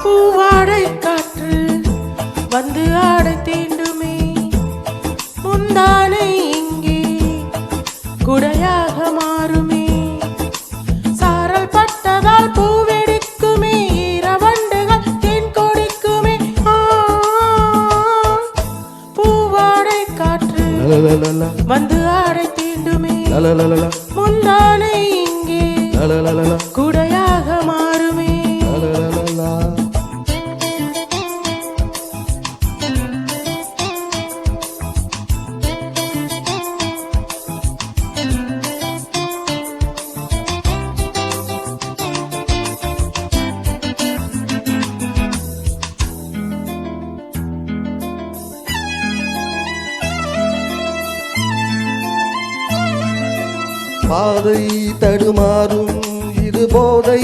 பூவாடை காற்று வந்து ஆடை தீண்டுமே, முந்தானை இங்கே குடையாக மாறுமே. சாரல் பட்டதால் பூவெடுக்குமே, இரவண்டுகள் தேன் கொடிக்குமே. பூவாடை காற்று வந்து ஆடை தீண்டுமே, முந்தானை இங்கே குடையாக மாறுமே. பாதை தடுமாறும் இது போதை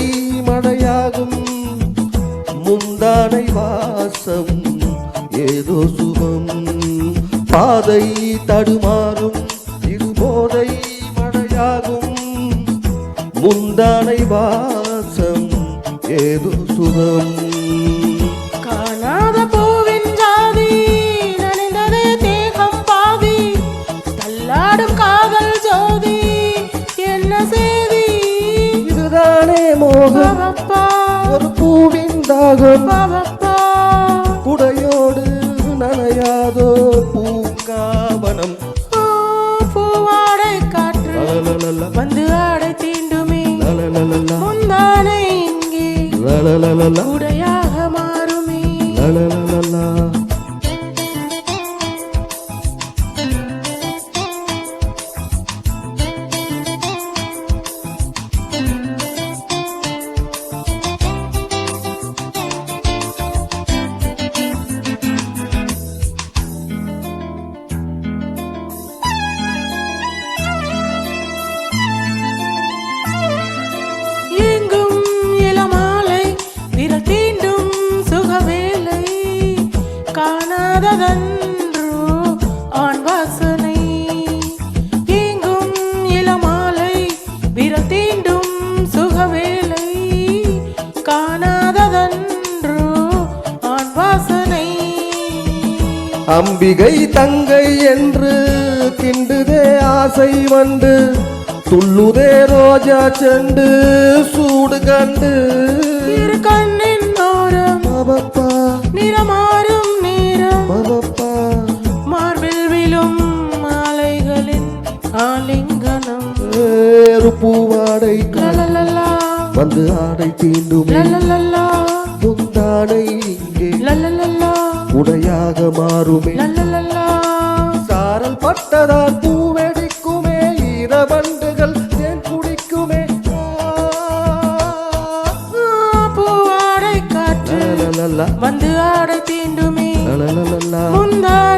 மழையாகும், முந்தானை வாசம் ஏதோ சுகம். பாதை தடுமாறும் இது போதை மழையாகும், முந்தானை வாசம் ஏதோ சுகம். காணாத பூவின் ஜாதி நனைந்ததே தேகம் பாதி, தள்ளாடும் காதல் ஜோதி என்ன செய்தி? இதுதானே மோகம், ஒரு பூவின் தாகம். குடையோடு நனையாதோ பூங்காவனம். பூவாடை காற்று வந்து ஆடை தீண்டுமே, முந்தானை இங்கே குடையாக மாறுமே. காணாததன்றோ ஆண் வாசனை, எங்கும் இளமாலை விரல் தீண்டும் சுகவேலை. காணாததன்றோ ஆண் வாசனை. அம்பிகை தங்கை என்று கிண்டுதே ஆசை வண்டு, துள்ளுதே ரோஜா செண்டு சூடு கண்டு. இரு கண்ணின் ஓரம் நிறமாறும் நேரம், மார்பில் விழும் மாலைகளின் ஆலிங்கனம். பூவாடை வந்து ஆடை தீண்டும், முந்தானை இங்கே உடையாக மாறுமே. சாரல் பட்டதால் பூவெடிக்குமே, இரவண்டுகள் தேன் குடிக்குமே. பூவாடை காற்று வந்து ஆடை தீண்டுமே, முந்தானை